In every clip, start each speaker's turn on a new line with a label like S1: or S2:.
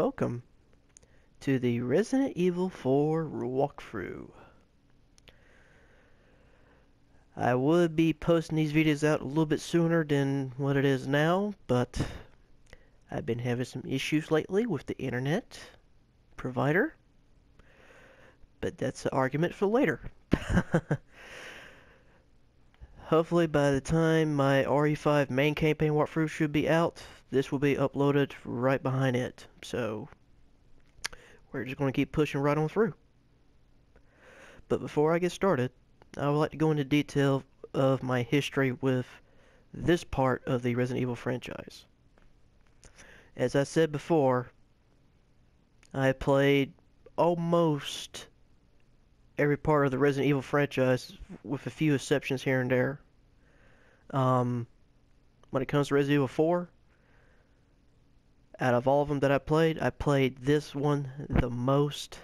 S1: welcome to the Resident Evil 4 walkthrough. I would be posting these videos out a little bit sooner than what it is now, but I've been having some issues lately with the internet provider. But that's an argument for later. Hopefully by the time my RE5 main campaign walkthrough should be out, this will be uploaded right behind it. So we're just going to keep pushing right on through. But before I get started, I would like to go into detail of my history with this part of the Resident Evil franchise. As I said before, I played almost every part of the Resident Evil franchise with a few exceptions here and there. When it comes to Resident Evil 4, out of all of them that I played this one the most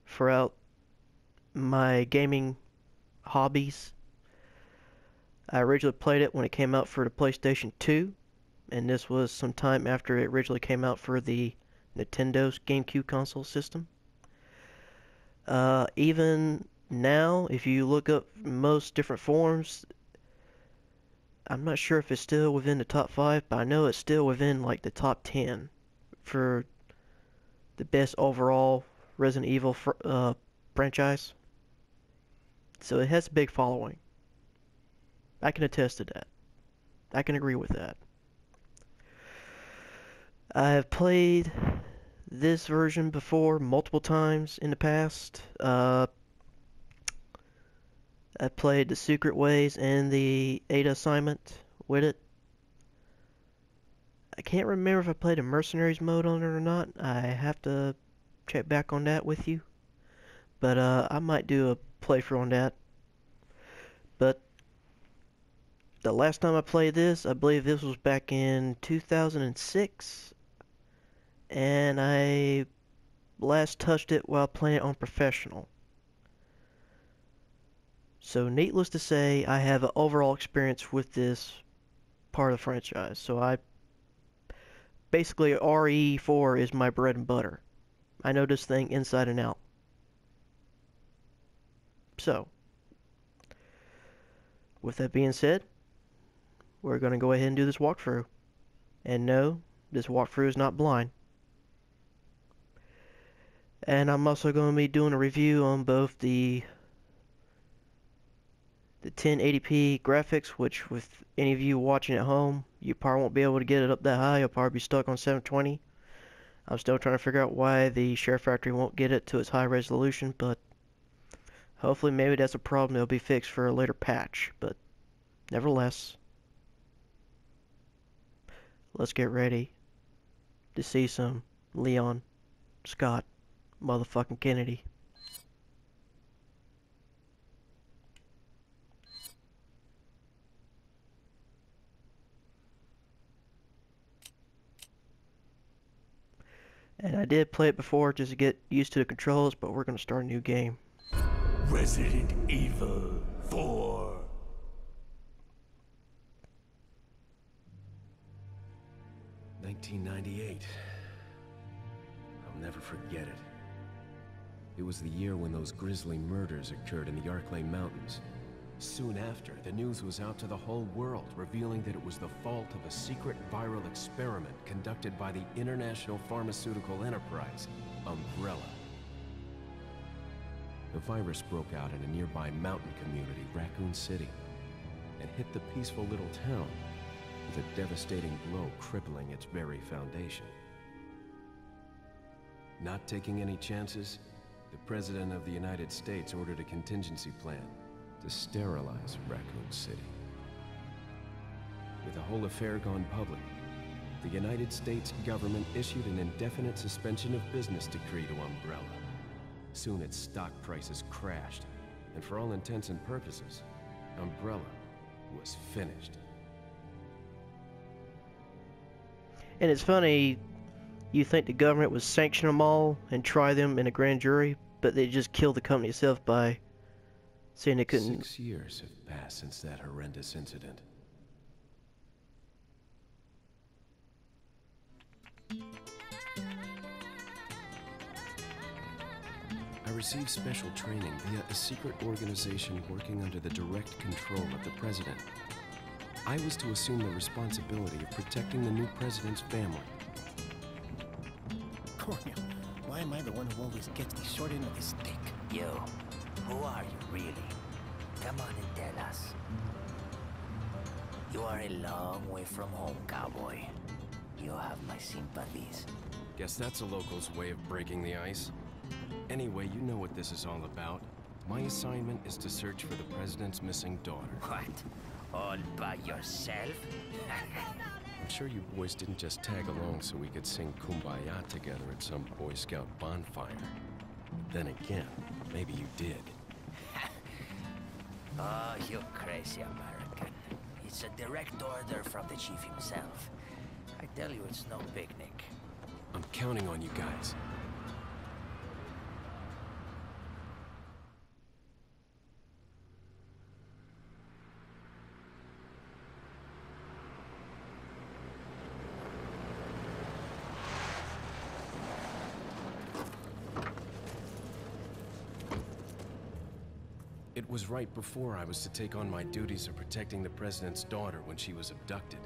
S1: throughout my gaming hobbies. I originally played it when it came out for the PlayStation 2, and this was some time after it originally came out for the Nintendo's GameCube console system. Even now, if you look up most different forums, I'm not sure if it's still within the top 5, but I know it's still within like the top 10 for the best overall Resident Evil franchise. So it has a big following. I can attest to that. I can agree with that. I have played this version before multiple times in the past. I played the Secret Ways and the Ada assignment with it. I can't remember if I played a Mercenaries mode on it or not. I have to check back on that with you. But I might do a playthrough on that. But the last time I played this, I believe this was back in 2006. And I last touched it while playing it on Professional. So needless to say, I have an overall experience with this part of the franchise. So basically RE4 is my bread and butter. I know this thing inside and out. So, with that being said, we're going to go ahead and do this walkthrough. And no, this walkthrough is not blind. And I'm also going to be doing a review on both the 1080p graphics, which with any of you watching at home, you probably won't be able to get it up that high. You'll probably be stuck on 720. I'm still trying to figure out why the SHAREfactory won't get it to its high resolution, but hopefully maybe that's a problem that'll be fixed for a later patch. But nevertheless, let's get ready to see some Leon Scott motherfucking Kennedy. And I did play it before just to get used to the controls, but we're going to start a new game.
S2: Resident Evil 4.
S3: "1998. I'll never forget it. It was the year when those grisly murders occurred in the Arklay Mountains. Soon after, the news was out to the whole world, revealing that it was the fault of a secret viral experiment conducted by the international pharmaceutical enterprise, Umbrella. The virus broke out in a nearby mountain community, Raccoon City, and hit the peaceful little town with a devastating blow crippling its very foundation. Not taking any chances, the President of the United States ordered a contingency plan to sterilize Raccoon City. With the whole affair gone public, the United States government issued an indefinite suspension of business decree to Umbrella. Soon its stock prices crashed, and for all intents and purposes, Umbrella was finished.
S1: And it's funny, you think the government would sanction them all and try them in a grand jury, but they just killed the company itself by saying they couldn't.
S3: 6 years have passed since that horrendous incident. I received special training via a secret organization working under the direct control of the president. I was to assume the responsibility of protecting the new president's family.
S4: Cornel, why am I the one who always gets the short end of the stick?
S5: You, who are you really? Come on and tell us. You are a long way from home, cowboy. You have my sympathies.
S3: Guess that's a local's way of breaking the ice. Anyway, you know what this is all about. My assignment is to search for the president's missing daughter.
S5: What? All by yourself?
S3: I'm sure you boys didn't just tag along so we could sing Kumbaya together at some Boy Scout bonfire. But then again, maybe you did.
S5: Oh, you crazy American. It's a direct order from the chief himself. I tell you, it's no picnic.
S3: I'm counting on you guys. It was right before I was to take on my duties of protecting the president's daughter when she was abducted.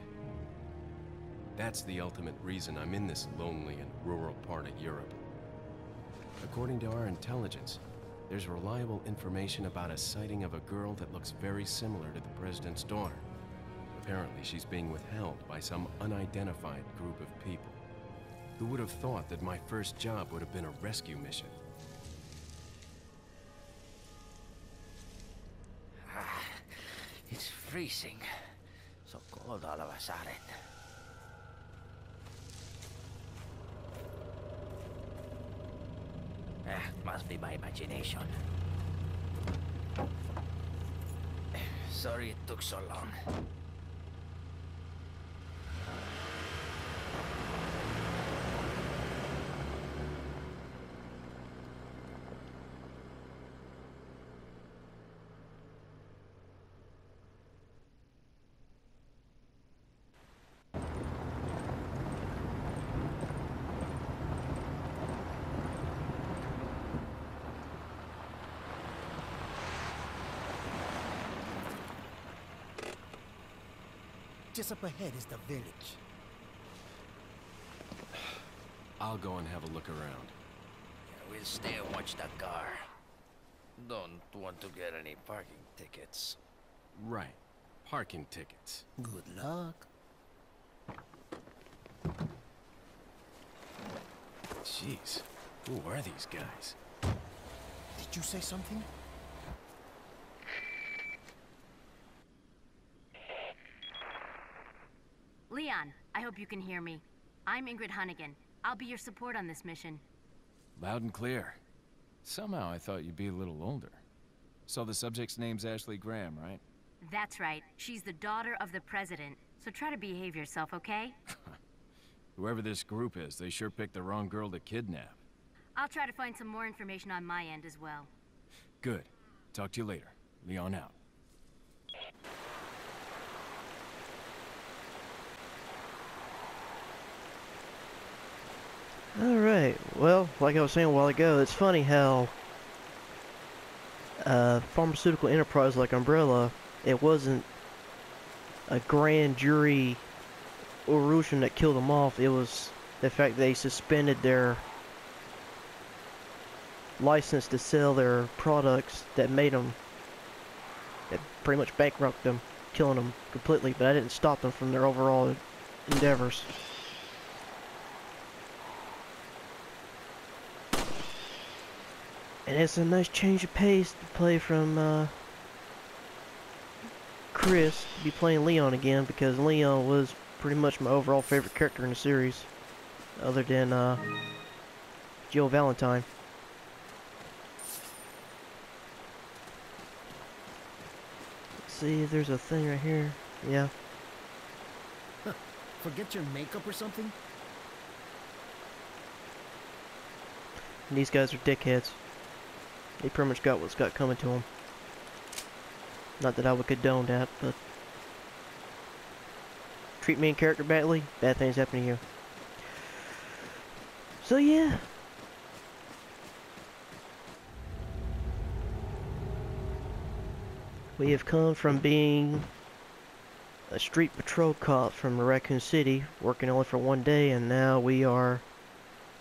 S3: That's the ultimate reason I'm in this lonely and rural part of Europe. According to our intelligence, there's reliable information about a sighting of a girl that looks very similar to the president's daughter. Apparently, she's being withheld by some unidentified group of people. Who would have thought that my first job would have been a rescue mission?
S5: It's freezing. So cold all of a sudden. Must be my imagination. Sorry it took so long.
S4: Just up ahead is the village.
S3: I'll go and have a look around.
S5: Yeah, we'll stay and watch that car. Don't want to get any parking tickets.
S3: Right. Parking tickets.
S4: Good luck.
S3: Jeez. Who are these guys?
S4: Did you say something?
S6: Leon, I hope you can hear me. I'm Ingrid Hunnigan. I'll be your support on this mission.
S7: Loud and clear. Somehow I thought you'd be a little older. So the subject's name's Ashley Graham, right?
S6: That's right. She's the daughter of the president. So try to behave yourself, okay?
S7: Whoever this group is, they sure picked the wrong girl to kidnap.
S6: I'll try to find some more information on my end as well.
S7: Good. Talk to you later. Leon out.
S1: Alright, well, like I was saying a while ago, it's funny how pharmaceutical enterprise like Umbrella, it wasn't a grand jury Russian that killed them off. It was the fact they suspended their license to sell their products that made them, that pretty much bankrupted them, killing them completely, but I didn't stop them from their overall endeavors. And it's a nice change of pace to play from Chris to be playing Leon again, because Leon was pretty much my overall favorite character in the series, other than Jill Valentine. Let's see if there's a thing right here. Yeah.
S4: Forget your makeup or something?
S1: And these guys are dickheads. They pretty much got what's got coming to them. Not that I would condone that, but treat me in character badly, bad things happen to you. So yeah. We have come from being a street patrol cop from Raccoon City, working only for one day, and now we are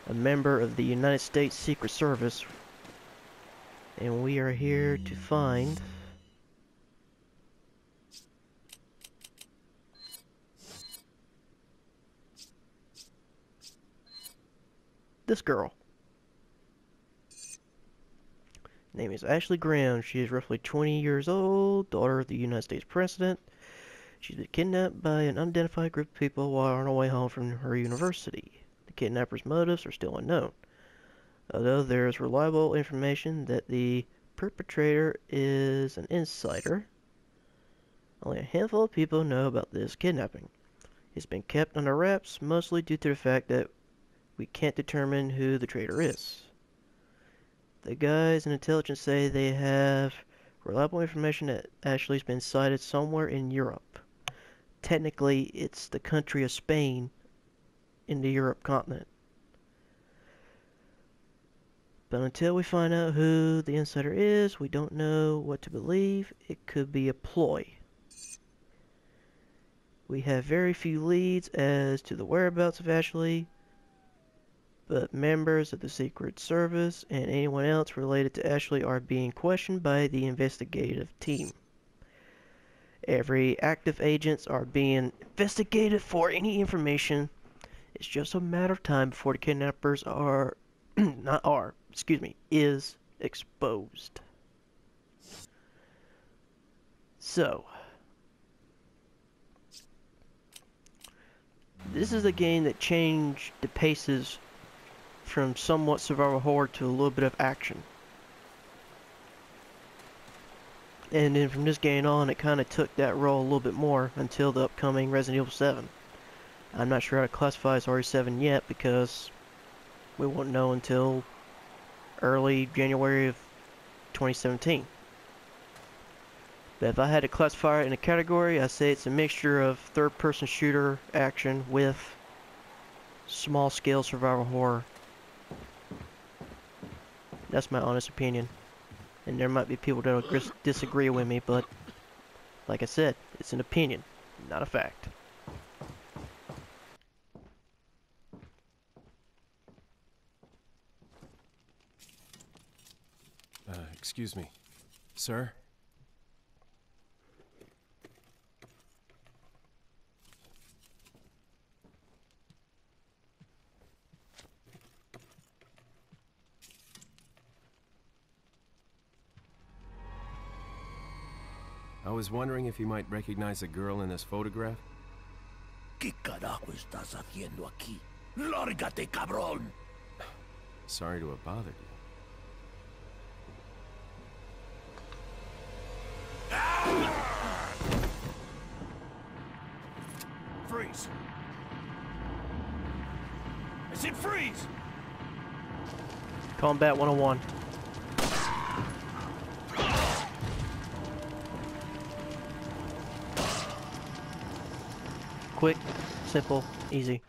S1: a member of the United States Secret Service. And we are here to find this girl. Name is Ashley Graham. She is roughly 20 years old, daughter of the United States President. She's been kidnapped by an unidentified group of people while on her way home from her university. The kidnapper's motives are still unknown, although there is reliable information that the perpetrator is an insider. Only a handful of people know about this kidnapping. It's been kept under wraps, mostly due to the fact that we can't determine who the traitor is. The guys in intelligence say they have reliable information that Ashley's been sighted somewhere in Europe. Technically, it's the country of Spain in the Europe continent. But until we find out who the insider is, we don't know what to believe. It could be a ploy. We have very few leads as to the whereabouts of Ashley, but members of the Secret Service and anyone else related to Ashley are being questioned by the investigative team. Every active agents are being investigated for any information. It's just a matter of time before the kidnappers is exposed. So, this is a game that changed the paces from somewhat survival horror to a little bit of action. And then from this game on, it kind of took that role a little bit more until the upcoming Resident Evil 7. I'm not sure how to classify as RE7 yet because we won't know until early January of 2017. But if I had to classify it in a category, I'd say it's a mixture of third-person shooter action with small-scale survival horror. That's my honest opinion. And there might be people that will disagree with me, but like I said, it's an opinion, not a fact.
S3: Excuse me. Sir? I was wondering if you might recognize the girl in this photograph?
S2: ¿Qué carajo estás haciendo aquí? ¡Lárgate, cabrón!
S3: Sorry to have bothered you.
S2: Freeze! I said freeze!
S1: Combat 101. Quick, simple, easy.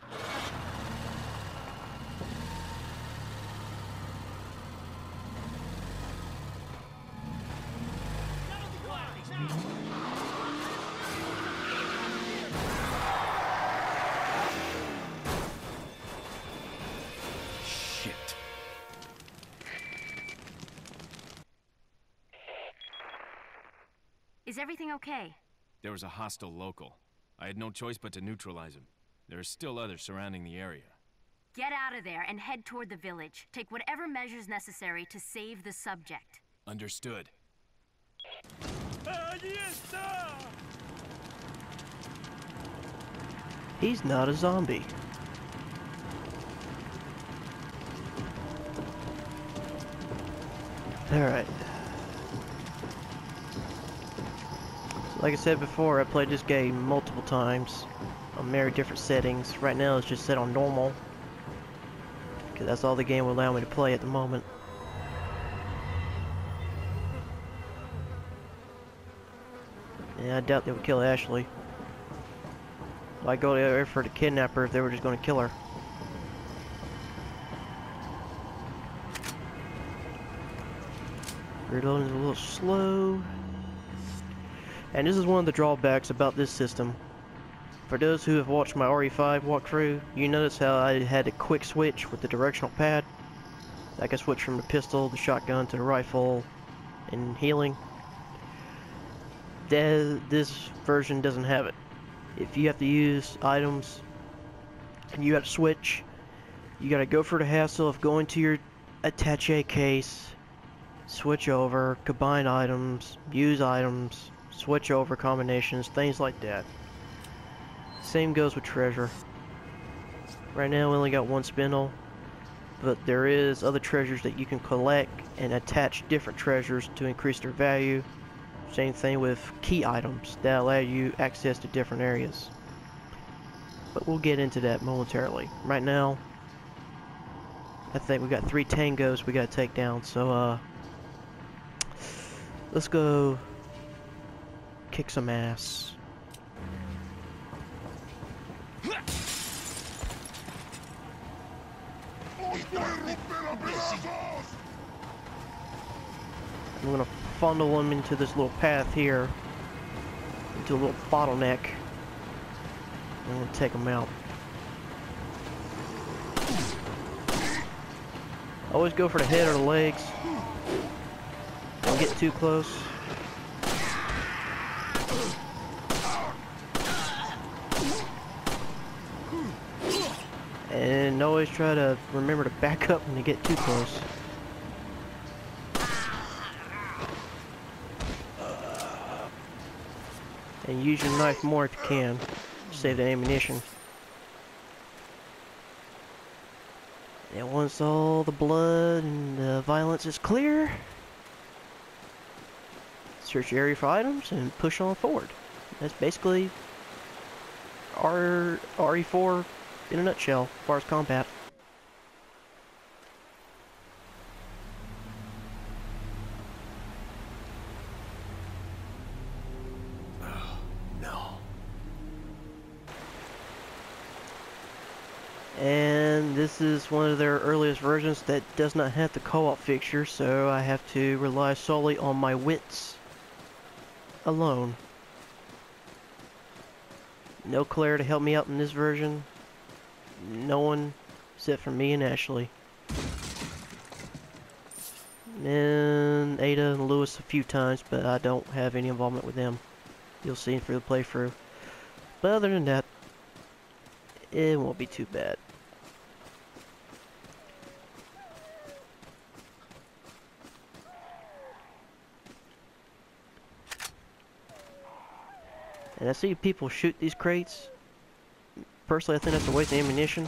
S3: Shit.
S6: Is everything okay?
S7: There was a hostile local. I had no choice but to neutralize him. There are still others surrounding the area.
S6: Get out of there and head toward the village. Take whatever measures necessary to save the subject.
S7: Understood.
S1: He's not a zombie. Alright. Like I said before, I played this game multiple times on many different settings. Right now it's just set on normal, because that's all the game will allow me to play at the moment. Yeah, I doubt they would kill Ashley. Why go there for the kidnapper if they were just going to kill her? Reloading is a little slow. And this is one of the drawbacks about this system. For those who have watched my RE5 walkthrough, you notice how I had a quick switch with the directional pad. I can switch from the pistol, the shotgun, to the rifle, and healing. This version doesn't have it. If you have to use items, and you have to switch, you gotta go through the hassle of going to your attache case, switch over, combine items, use items, switch over combinations, things like that. Same goes with treasure. Right now we only got one spindle, but there is other treasures that you can collect and attach different treasures to increase their value. Same thing with key items that allow you access to different areas. But we'll get into that momentarily. Right now, I think we got 3 tangos we gotta take down, so let's go kick some ass. I'm gonna funnel them into this little path here, into a little bottleneck. I'm gonna take them out. Always go for the head or the legs. Don't get too close. And always try to remember to back up when you get too close. And use your knife more if you can. Save the ammunition. And once all the blood and the violence is clear, search your area for items and push on forward. That's basically our RE4 in a nutshell, as far as combat.
S3: Oh, no.
S1: And this is one of their earliest versions that does not have the co-op fixture, so I have to rely solely on my wits alone. No Claire to help me out in this version. No one except for me and Ashley. And Ada and Lewis a few times, but I don't have any involvement with them. You'll see through the playthrough. But other than that, it won't be too bad. And I see people shoot these crates. Personally, I think that's a waste of ammunition.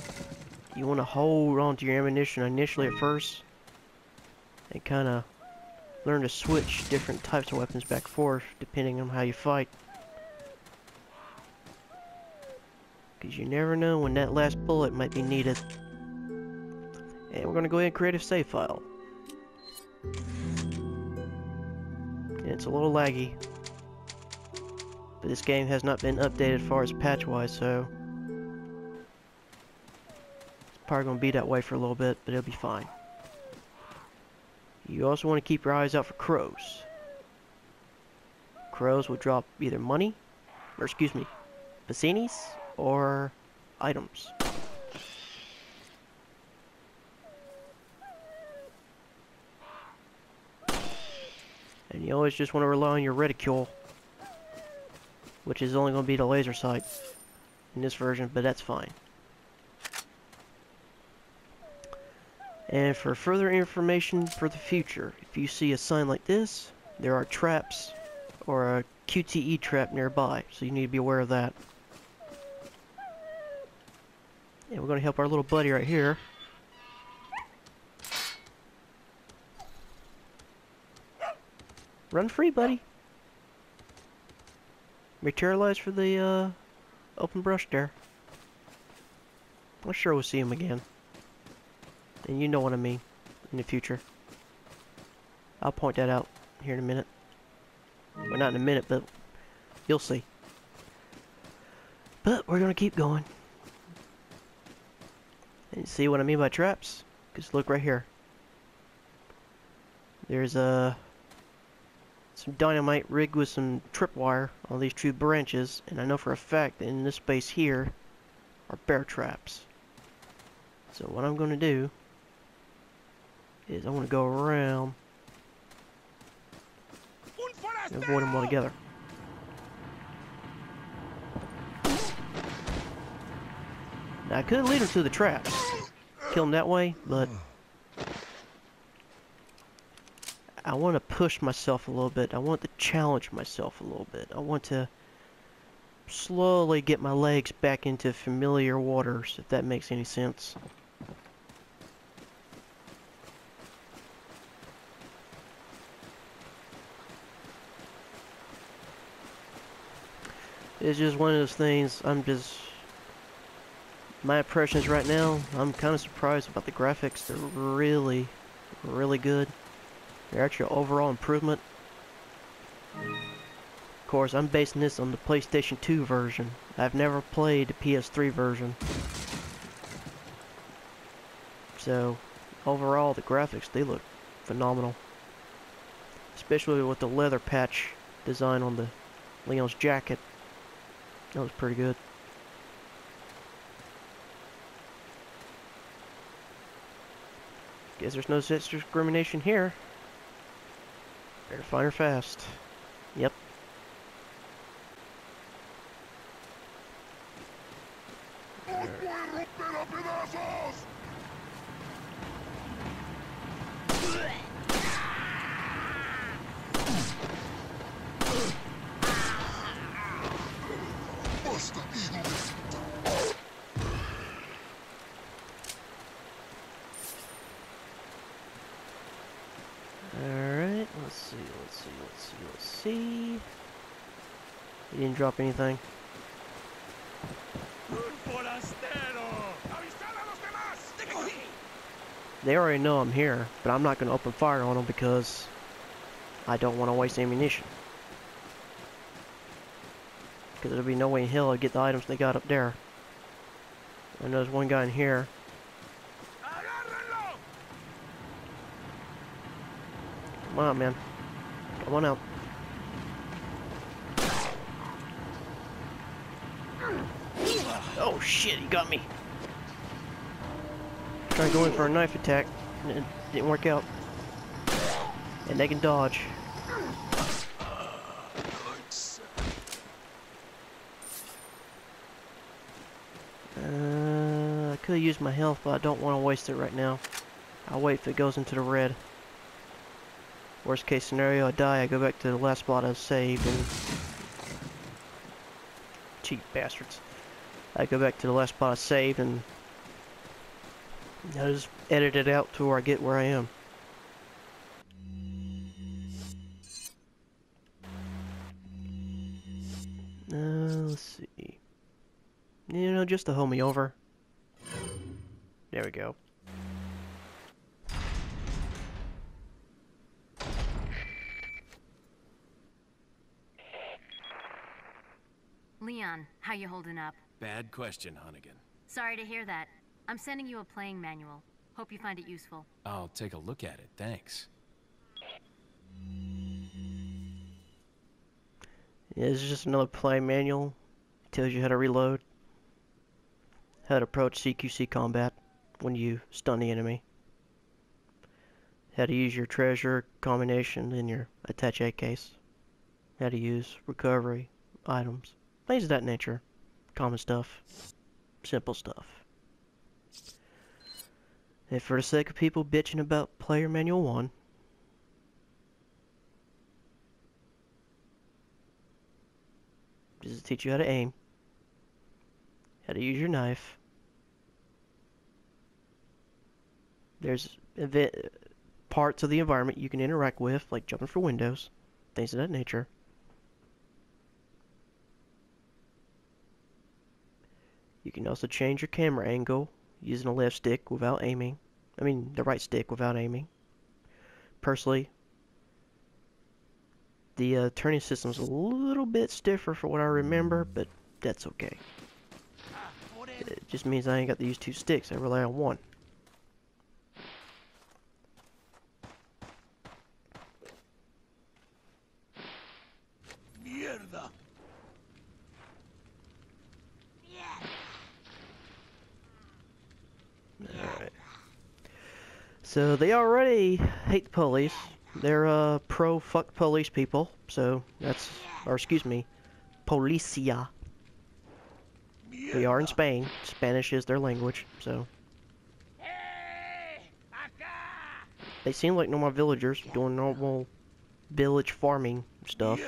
S1: You want to hold on to your ammunition initially at first, and kind of learn to switch different types of weapons back and forth depending on how you fight. Because you never know when that last bullet might be needed. And we're going to go ahead and create a save file. And it's a little laggy. But this game has not been updated as far as patch-wise, so it's probably going to be that way for a little bit, but it'll be fine. You also want to keep your eyes out for crows. Crows will drop either money, or excuse me, Bassinis, or items. And you always just want to rely on your reticule, which is only going to be the laser sight in this version, but that's fine. And for further information for the future, if you see a sign like this, there are traps or a QTE trap nearby, so you need to be aware of that. And we're going to help our little buddy right here. Run free, buddy. Materialize for the open brush there. I'm sure we'll see him again. And you know what I mean in the future. I'll point that out here in a minute. Well, not in a minute, but you'll see. But we're gonna keep going. And see what I mean by traps? Just look right here. There's a some dynamite rigged with some tripwire on these two branches, and I know for a fact that in this space here are bear traps. So what I'm going to do is I want to go around and avoid them altogether. Now I could lead them to the traps, kill them that way, but I want to push myself a little bit. I want to challenge myself a little bit. I want to slowly get my legs back into familiar waters, if that makes any sense. It's just one of those things, my impressions right now, I'm kind of surprised about the graphics. They're really, really good. They're actually an overall improvement. Of course, I'm basing this on the PlayStation 2 version. I've never played the PS3 version. So, overall, the graphics, they look phenomenal. Especially with the leather patch design on the Leon's jacket. That was pretty good. Guess there's no sex discrimination here. Better find her fast. Yep. Alright, let's see. He didn't drop anything. They already know I'm here, but I'm not going to open fire on them because I don't want to waste ammunition. Because there'll be no way in hell I'd get the items they got up there. I know there's one guy in here. Come on, man. Come on out. Oh shit, he got me. Trying to go in for a knife attack, and it didn't work out. And they can dodge. I could use my health, but I don't want to waste it right now. I'll wait if it goes into the red. Worst case scenario, I die, I go back to the last spot I saved, and... cheap bastards. I go back to the last spot I saved, and... I just edit it out to where I get where I am. Let's see. You know, just to hold me over. There we go.
S6: Leon, how you holding up?
S3: Bad question, Hunnigan.
S6: Sorry to hear that. I'm sending you a playing manual. Hope you find it useful.
S3: I'll take a look at it, thanks.
S1: Yeah, it's just another play manual. Tells you how to reload. How to approach CQC combat when you stun the enemy. How to use your treasure combination in your attaché case. How to use recovery items. Things of that nature. Common stuff. Simple stuff. And for the sake of people bitching about Player Manual 1, this is to teach you how to aim, how to use your knife. There's parts of the environment you can interact with, like jumping for windows, things of that nature. You can also change your camera angle using the left stick without aiming. I mean, the right stick without aiming. Personally, the turning system's a little bit stiffer for what I remember, but that's okay. It just means I ain't got to use two sticks, I rely on one. So they already hate the police. They're pro-fuck police people. So that's, or excuse me, policia. We are in Spain. Spanish is their language, so. They seem like normal villagers doing normal village farming stuff.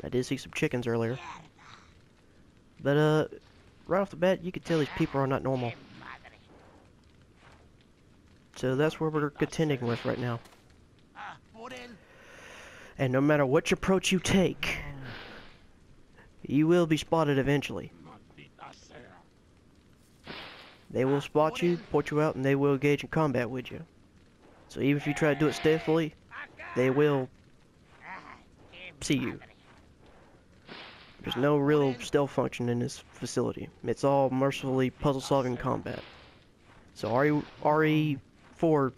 S1: I did see some chickens earlier. But, right off the bat, you can tell these people are not normal. So that's where we're contending with right now. And no matter which approach you take, you will be spotted eventually. They will spot you, point you out, and they will engage in combat with you. So even if you try to do it stealthily, they will see you. There's no real stealth function in this facility. It's all mercifully puzzle-solving combat. So RE4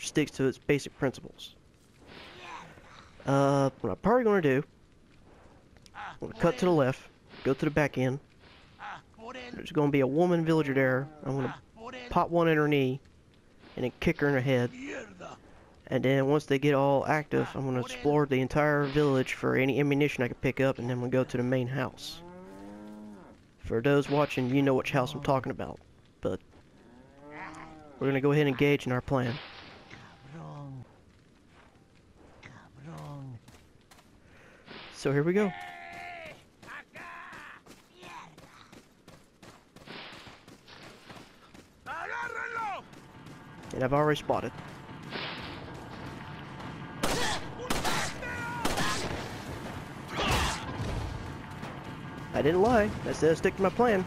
S1: sticks to its basic principles. What I'm probably going to do, I'm going to cut to the left, go to the back end. There's going to be a woman villager there. I'm going to pop one in her knee and then kick her in the head. And then once they get all active, I'm going to explore the entire village for any ammunition I can pick up, and then we'll go to the main house. For those watching, you know which house I'm talking about. But we're going to go ahead and engage in our plan. So here we go. And I've already spotted. I didn't lie. I said I'd stick to my plan.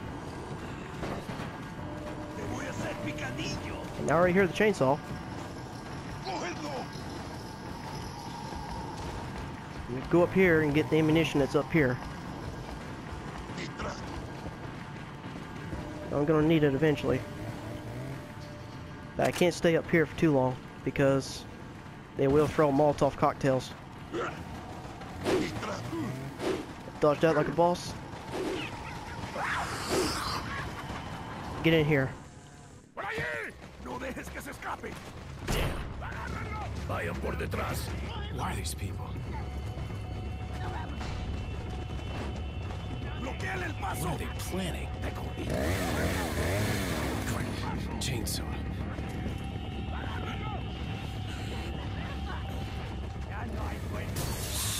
S1: And I already hear the chainsaw. I'm gonna go up here and get the ammunition that's up here. I'm gonna need it eventually. But I can't stay up here for too long because they will throw Molotov cocktails. Dodged out like a boss. Get in here.
S3: Why are these people? What are they planning? Chainsaw.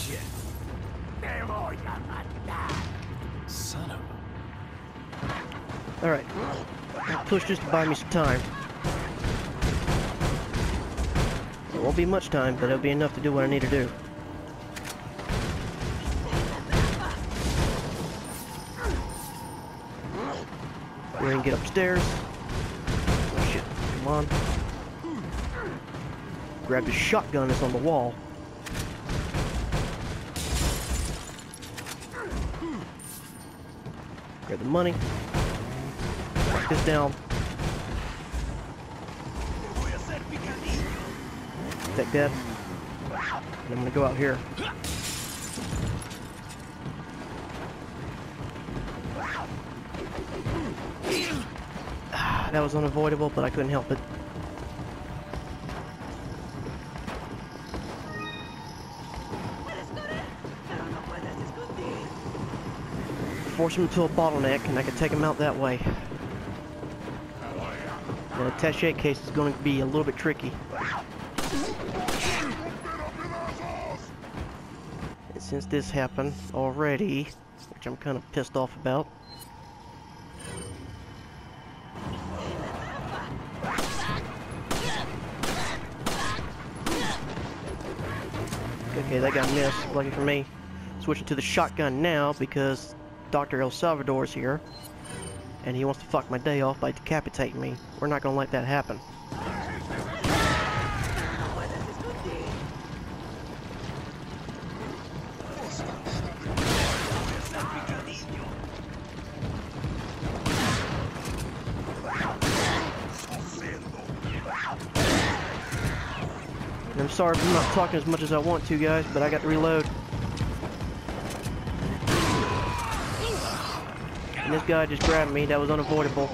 S3: Shit. Son of a...
S1: Alright. I'll push this to buy me some time. It won't be much time, but it'll be enough to do what I need to do. We're gonna get upstairs. Oh shit, come on. Grab the shotgun that's on the wall. Grab the money. Lock this down. Take that. And I'm gonna go out here. That was unavoidable, but I couldn't help it. Force him to a bottleneck, and I can take him out that way. The attaché case is going to be a little bit tricky. And since this happened already, which I'm kind of pissed off about. Okay, that got missed. Lucky for me. Switching to the shotgun now because Dr. El Salvador's here. And he wants to fuck my day off by decapitating me. We're not gonna let that happen. And I'm sorry if I'm not talking as much as I want to, guys, but I got to reload. And this guy just grabbed me. That was unavoidable.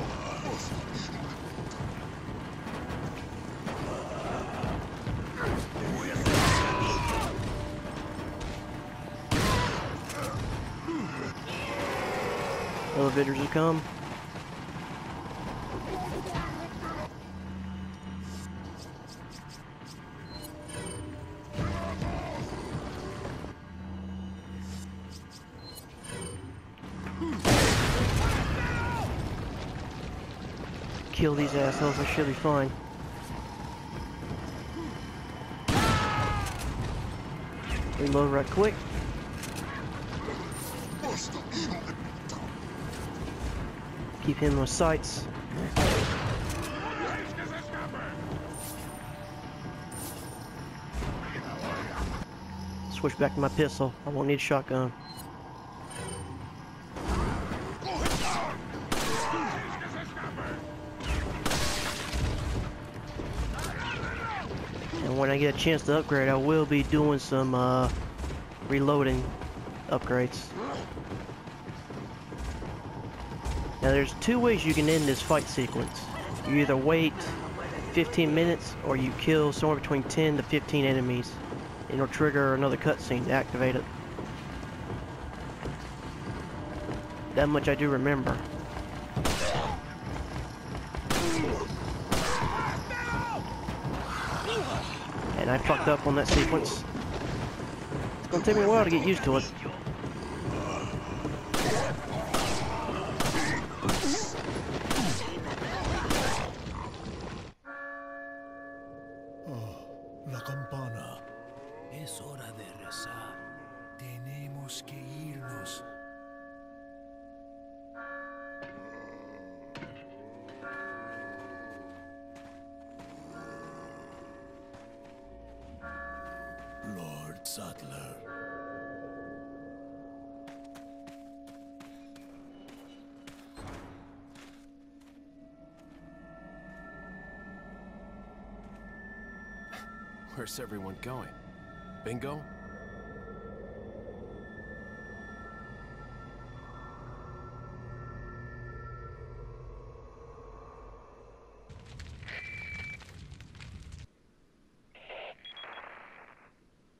S1: Elevators will come. Kill these assholes, I should be fine. Reload right quick. Keep him in sights. Switch back to my pistol. I won't need a shotgun. And when I get a chance to upgrade, I will be doing some reloading upgrades. Now there's two ways you can end this fight sequence. You either wait 15 minutes or you kill somewhere between 10 to 15 enemies. It'll trigger another cutscene to activate it. That much I do remember. And I fucked up on that sequence. It's gonna take me a while to get used to it.
S2: La campana.
S5: Es hora de rezar. Tenemos que irnos.
S2: Lord Sattler.
S3: Where's everyone going? Bingo?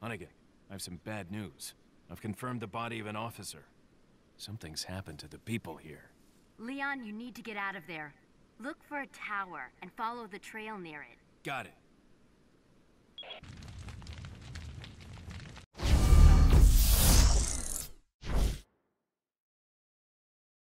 S3: Hunnigan, I have some bad news. I've confirmed the body of an officer. Something's happened to the people here.
S6: Leon, you need to get out of there. Look for a tower and follow the trail near it.
S3: Got it.